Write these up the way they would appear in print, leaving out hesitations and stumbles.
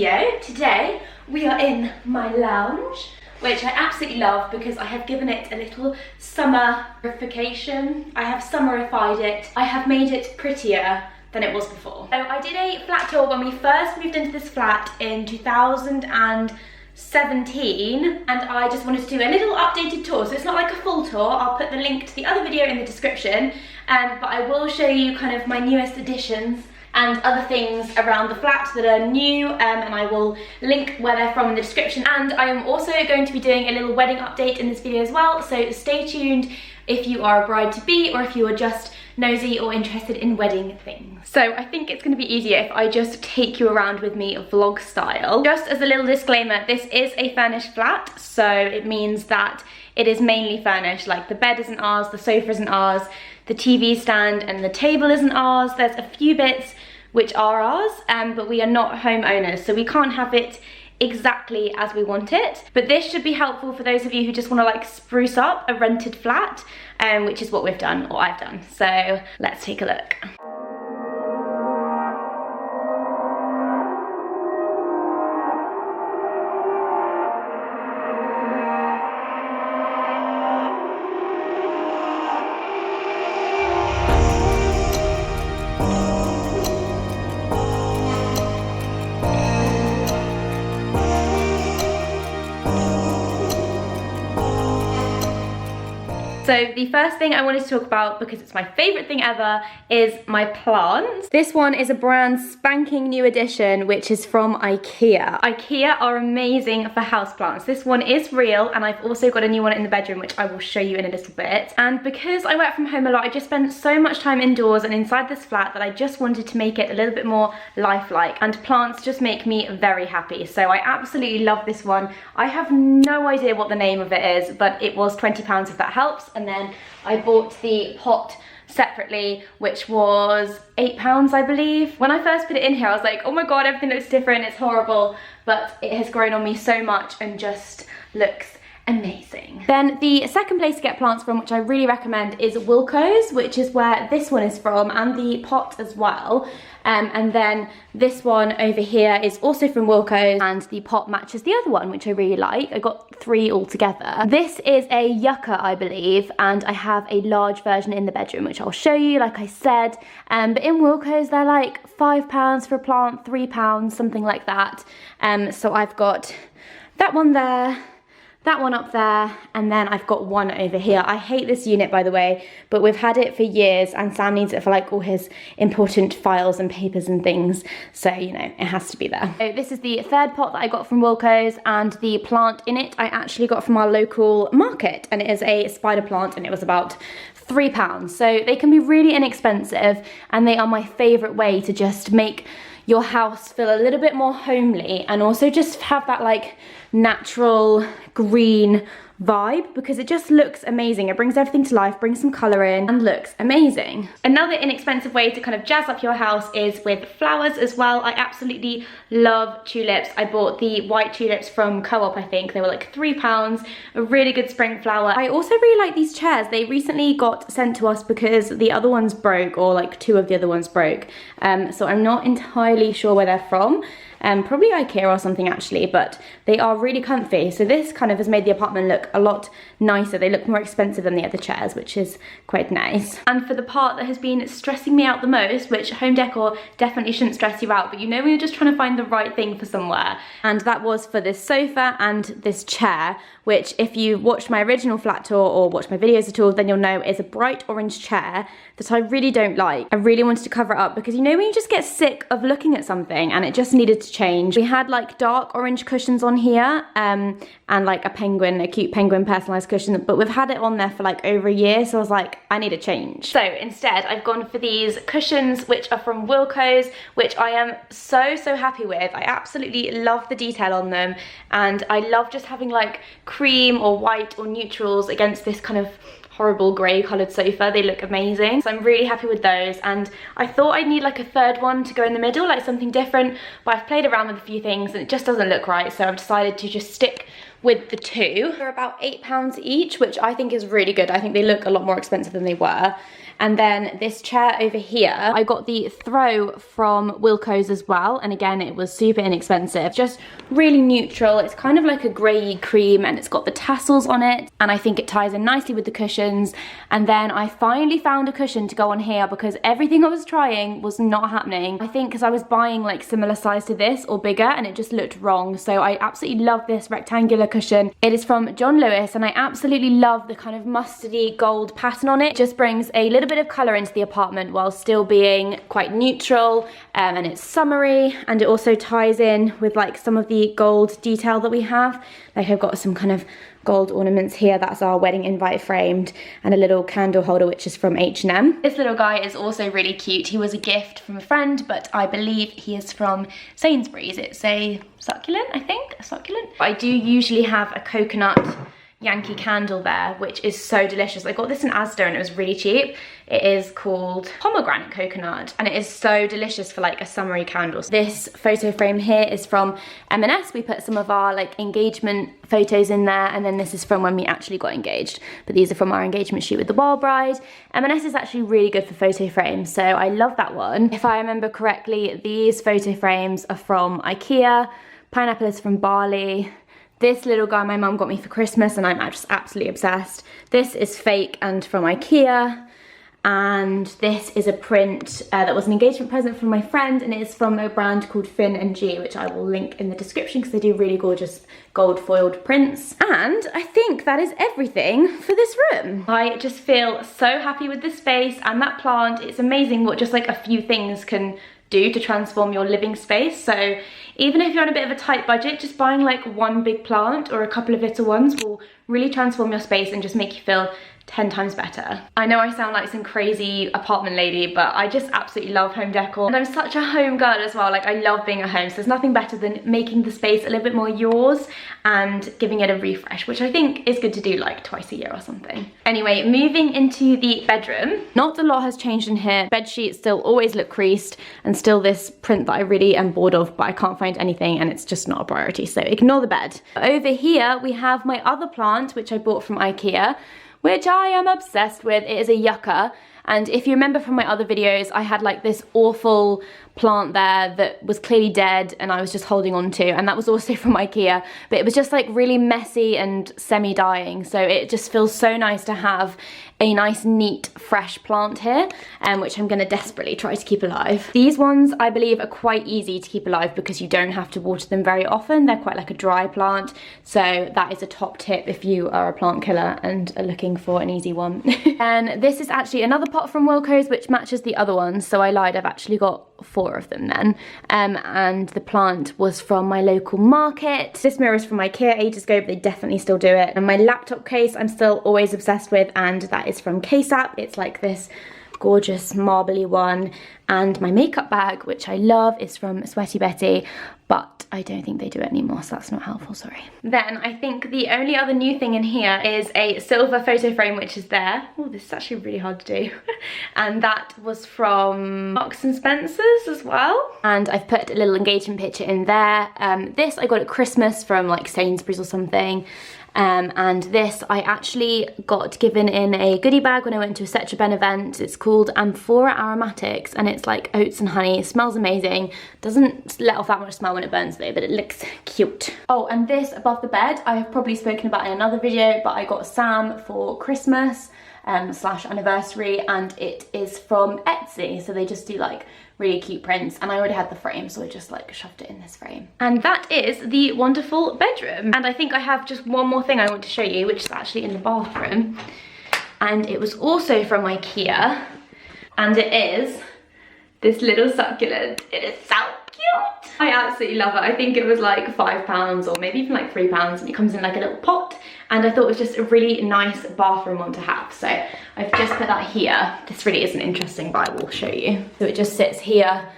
video. Today we are in my lounge, which I absolutely love because I have given it a little summerification. I have summerified it. I have made it prettier than it was before. So I did a flat tour when we first moved into this flat in 2017, and I just wanted to do a little updated tour. So it's not like a full tour. I'll put the link to the other video in the description, but I will show you kind of my newest additions and other things around the flat that are new, and I will link where they're from in the description. And I am also going to be doing a little wedding update in this video as well, so stay tuned if you are a bride-to-be or if you are just nosy or interested in wedding things. So I think it's going to be easier if I just take you around with me vlog style. Just as a little disclaimer, this is a furnished flat, so it means that it is mainly furnished. Like, the bed isn't ours, the sofa isn't ours, the TV stand and the table isn't ours. There's a few bits which are ours, but we are not homeowners, so we can't have it exactly as we want it. But this should be helpful for those of you who just want to like spruce up a rented flat, which is what we've done, or I've done. So let's take a look. So the first thing I wanted to talk about, because it's my favourite thing ever, is my plants. This one is a brand spanking new addition, which is from IKEA. IKEA are amazing for houseplants. This one is real, and I've also got a new one in the bedroom, which I will show you in a little bit. And because I work from home a lot, I just spend so much time indoors and inside this flat that I just wanted to make it a little bit more lifelike, and plants just make me very happy. So I absolutely love this one. I have no idea what the name of it is, but it was £20 if that helps. And then I bought the pot separately, which was £8, I believe. When I first put it in here, I was like, oh my god, everything looks different, it's horrible. But it has grown on me so much and just looks amazing. Then the second place to get plants from, which I really recommend, is Wilko's, which is where this one is from, and the pot as well. And then this one over here is also from Wilko's, and the pot matches the other one, which I really like. I got 3 altogether. This is a yucca, I believe, and I have a large version in the bedroom, which I'll show you, like I said. But in Wilko's, they're like £5 for a plant, £3, something like that. So I've got that one there, that one up there, and then I've got one over here. I hate this unit, by the way, but we've had it for years, and Sam needs it for like all his important files and papers and things, so you know, it has to be there. So this is the third pot that I got from Wilko's, and the plant in it I actually got from our local market, and it is a spider plant, and it was about £3. So they can be really inexpensive, and they are my favourite way to just make your house feel a little bit more homely, and also just have that like natural green vibe, because it just looks amazing. It brings everything to life, brings some colour in, and looks amazing. Another inexpensive way to kind of jazz up your house is with flowers as well. I absolutely love tulips. I bought the white tulips from Co-op, I think. They were like £3, a really good spring flower. I also really like these chairs. They recently got sent to us because the other ones broke, or like 2 of the other ones broke. So I'm not entirely sure where they're from. Probably IKEA or something actually, but they are really comfy. So this kind of has made the apartment look a lot nicer. They look more expensive than the other chairs, which is quite nice. And for the part that has been stressing me out the most, which home decor definitely shouldn't stress you out, but you know when you're just trying to find the right thing for somewhere, and that was for this sofa and this chair, which if you watched my original flat tour or watched my videos at all, then you'll know is a bright orange chair that I really don't like. I really wanted to cover it up because you know when you just get sick of looking at something, and it just needed to change. We had like dark orange cushions on here, and like a cute penguin personalized cushion, but we've had it on there for like over a year, so I was like, I need a change. So instead I've gone for these cushions, which are from Wilko's, which I am so happy with. I absolutely love the detail on them, and I love just having like cream or white or neutrals against this kind of horrible grey coloured sofa. They look amazing, so I'm really happy with those. And I thought I'd need like a third one to go in the middle, like something different, but I've played around with a few things and it just doesn't look right, so I've decided to just stick with the 2. They're about £8 each, which I think is really good. I think they look a lot more expensive than they were. And then this chair over here, I got the throw from Wilko's as well. And again, it was super inexpensive, just really neutral. It's kind of like a grey cream and it's got the tassels on it. And I think it ties in nicely with the cushions. And then I finally found a cushion to go on here because everything I was trying was not happening. I think because I was buying like similar size to this or bigger and it just looked wrong. So I absolutely love this rectangular cushion. It is from John Lewis and I absolutely love the kind of mustardy gold pattern on it. It just brings a little bit of colour into the apartment while still being quite neutral, and it's summery, and it also ties in with like some of the gold detail that we have. Like I've got some kind of gold ornaments here, that's our wedding invite framed, and a little candle holder which is from H&M. This little guy is also really cute. He was a gift from a friend, but I believe he is from Sainsbury's. It's a succulent, I think, a succulent. I do usually have a coconut Yankee candle there, which is so delicious. I got this in Asda and it was really cheap. It is called pomegranate coconut and it is so delicious for like a summery candle. This photo frame here is from M&S. We put some of our like engagement photos in there, and then this is from when we actually got engaged, but these are from our engagement shoot with the Wild Bride. M&S is actually really good for photo frames, so I love that one. If I remember correctly, these photo frames are from IKEA. Pineapple is from Bali. This little guy my mum got me for Christmas and I'm just absolutely obsessed. This is fake and from IKEA. And this is a print that was an engagement present from my friend, and it is from a brand called Fin & G, which I will link in the description because they do really gorgeous gold foiled prints. And I think that is everything for this room. I just feel so happy with this space and that plant. It's amazing what just like a few things can do to transform your living space. So even if you're on a bit of a tight budget, just buying like one big plant or a couple of little ones will really transform your space and just make you feel 10 times better. I know I sound like some crazy apartment lady, but I just absolutely love home decor. And I'm such a home girl as well. Like I love being at home. So there's nothing better than making the space a little bit more yours and giving it a refresh, which I think is good to do like twice a year or something. Anyway, moving into the bedroom. Not a lot has changed in here. Bed sheets still always look creased and still this print that I really am bored of, but I can't find anything and it's just not a priority. So ignore the bed. Over here, we have my other plant, which I bought from IKEA, which I am obsessed with. It is a yucca. And if you remember from my other videos, I had like this awful plant there that was clearly dead and I was just holding on to, and that was also from IKEA, but it was just like really messy and semi-dying. So it just feels so nice to have a nice, neat, fresh plant here, which I'm gonna desperately try to keep alive. These ones, I believe, are quite easy to keep alive because you don't have to water them very often. They're quite like a dry plant. So that is a top tip if you are a plant killer and are looking for an easy one. And this is actually another pot from Wilko's, which matches the other ones. So I lied, I've actually got 4 of them then. And the plant was from my local market. This mirror is from IKEA ages ago, but they definitely still do it. And my laptop case I'm still always obsessed with, and that is from KSAP. It's like this gorgeous marbly one. And my makeup bag, which I love, is from Sweaty Betty, but I don't think they do it anymore, so that's not helpful, sorry. Then I think the only other new thing in here is a silver photo frame, which is there. Oh, this is actually really hard to do. And that was from Marks and Spencer's as well. And I've put a little engagement picture in there. This I got at Christmas from like Sainsbury's or something. And this I actually got given in a goodie bag when I went to a Setra Ben event. It's called Amphora Aromatics and it's like oats and honey. It smells amazing. Doesn't let off that much smell when it burns though, but it looks cute. Oh, and this above the bed I have probably spoken about in another video, but I got Sam for Christmas slash anniversary, and it is from Etsy. So they just do like really cute prints, and I already had the frame, so I just like shoved it in this frame. And that is the wonderful bedroom. And I think I have just one more thing I want to show you, which is actually in the bathroom. And it was also from IKEA, and it is this little succulent. It is so cute. I absolutely love it. I think it was like £5 or maybe even like £3, and it comes in like a little pot. And I thought it was just a really nice bathroom one to have. So I've just put that here. This really isn't interesting, but I will show you. So it just sits here.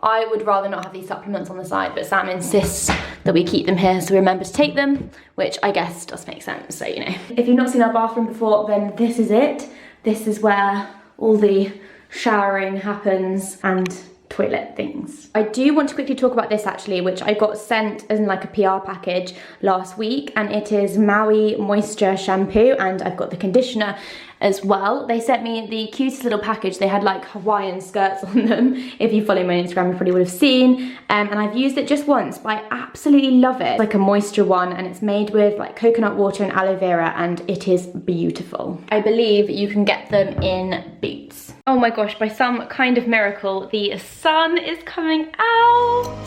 I would rather not have these supplements on the side, but Sam insists that we keep them here so we remember to take them, which I guess does make sense, so you know. If you've not seen our bathroom before, then this is it. This is where all the showering happens and toilet things. I do want to quickly talk about this actually, which I got sent as in like a PR package last week, and it is Maui Moisture Shampoo, and I've got the conditioner as well. They sent me the cutest little package. They had like Hawaiian skirts on them. If you follow my Instagram, you probably would have seen. And I've used it just once, but I absolutely love it. It's like a moisture one, and it's made with like coconut water and aloe vera, and it is beautiful. I believe you can get them in Boots. Oh my gosh, by some kind of miracle, the sun is coming out.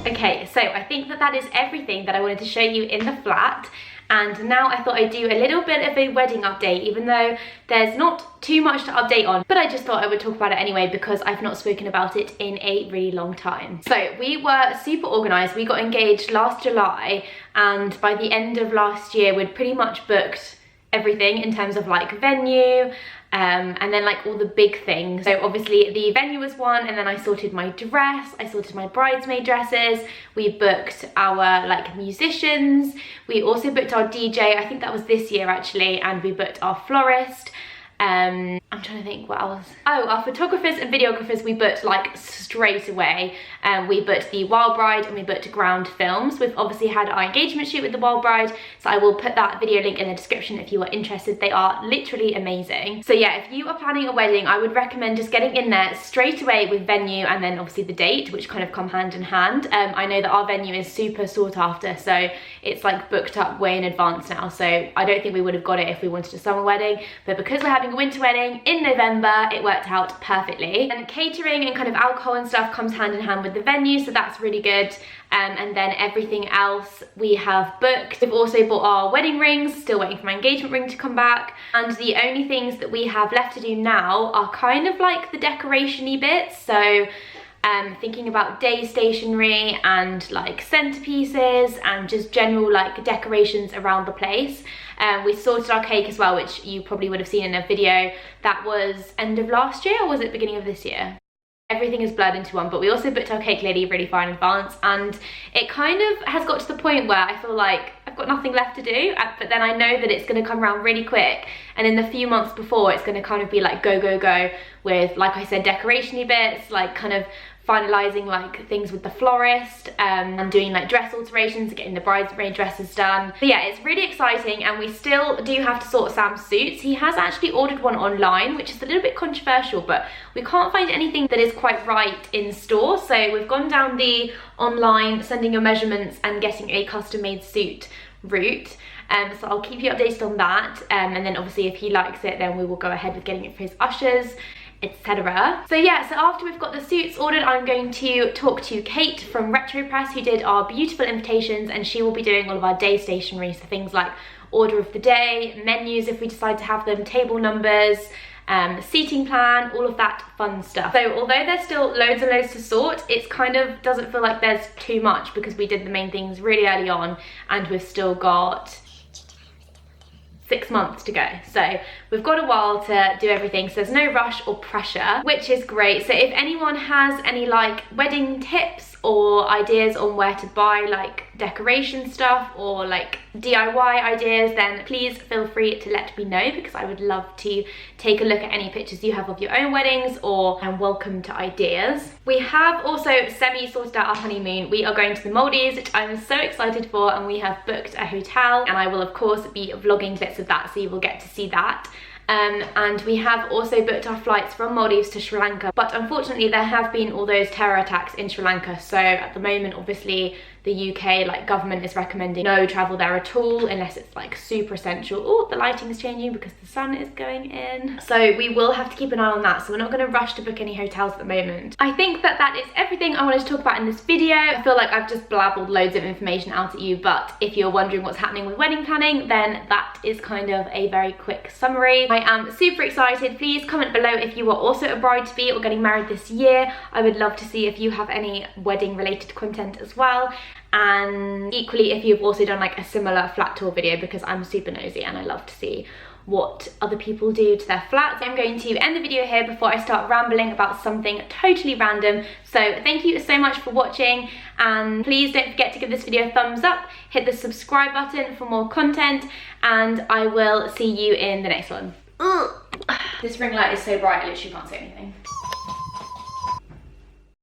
Okay, so I think that is everything that I wanted to show you in the flat. And now I thought I'd do a little bit of a wedding update, even though there's not too much to update on, but I just thought I would talk about it anyway because I've not spoken about it in a really long time. So we were super organized. We got engaged last July, and by the end of last year, we'd pretty much booked everything in terms of like venue, and then like all the big things. So obviously the venue was one, and then I sorted my dress, I sorted my bridesmaid dresses, we booked our like musicians, we also booked our DJ, I think that was this year actually, and we booked our florist. I'm trying to think what else. Oh, our photographers and videographers we booked like straight away. We booked the Wild Bride and we booked Ground Films. We've obviously had our engagement shoot with the Wild Bride, so I will put that video link in the description if you are interested. They are literally amazing. So yeah, if you are planning a wedding, I would recommend just getting in there straight away with venue and then obviously the date, which kind of come hand in hand. I know that our venue is super sought after, so it's like booked up way in advance now, so I don't think we would have got it if we wanted a summer wedding, but because we're having a winter wedding in November, it worked out perfectly. And catering and kind of alcohol and stuff comes hand in hand with the venue, so that's really good. And then everything else we have booked. We've also bought our wedding rings, still waiting for my engagement ring to come back. And the only things that we have left to do now are kind of like the decoration-y bits. So thinking about day stationery and like centerpieces and just general like decorations around the place. We sorted our cake as well, which you probably would have seen in a video. That was end of last year, or was it beginning of this year? Everything is blurred into one, but we also booked our cake lady really far in advance, and it kind of has got to the point where I feel like I've got nothing left to do, but then I know that it's going to come around really quick, and in the few months before it's going to kind of be like go, go, go with, like I said, decoration-y bits, like kind of finalizing like things with the florist, and doing like dress alterations, getting the bridesmaid dresses done. So yeah, it's really exciting, and we still do have to sort Sam's suits. He has actually ordered one online, which is a little bit controversial, but we can't find anything that is quite right in store, so we've gone down the online sending your measurements and getting a custom made suit route. So I'll keep you updated on that, and then obviously if he likes it, then we will go ahead with getting it for his ushers, etc. So yeah, so after we've got the suits ordered, I'm going to talk to Kate from Retro Press, who did our beautiful invitations, and she will be doing all of our day stationery, so things like order of the day, menus if we decide to have them, table numbers, seating plan, all of that fun stuff. So although there's still loads and loads to sort, it's kind of doesn't feel like there's too much because we did the main things really early on, and we've still got 6 months to go, so we've got a while to do everything, so there's no rush or pressure, which is great. So if anyone has any like wedding tips or ideas on where to buy like decoration stuff or like DIY ideas, then please feel free to let me know, because I would love to take a look at any pictures you have of your own weddings, or I'm welcome to ideas. We have also semi-sorted out our honeymoon. We are going to the Maldives, which I'm so excited for, and we have booked a hotel, and I will of course be vlogging bits of that, so you will get to see that. And we have also booked our flights from Maldives to Sri Lanka, but unfortunately there have been all those terror attacks in Sri Lanka, so at the moment obviously the UK like government is recommending no travel there at all unless it's like super essential. Oh, the lighting is changing because the sun is going in, so we will have to keep an eye on that, so we're not going to rush to book any hotels at the moment. I think that is everything I wanted to talk about in this video. I feel like I've just blabbled loads of information out at you, but if you're wondering what's happening with wedding planning, then that is kind of a very quick summary. I am super excited. Please comment below if you are also a bride-to-be or getting married this year. I would love to see if you have any wedding related content as well, and equally if you've also done like a similar flat tour video, because I'm super nosy and I love to see what other people do to their flats. I'm going to end the video here before I start rambling about something totally random. So thank you so much for watching, and please don't forget to give this video a thumbs up, hit the subscribe button for more content, and I will see you in the next one. Ugh. This ring light is so bright, I literally can't see anything.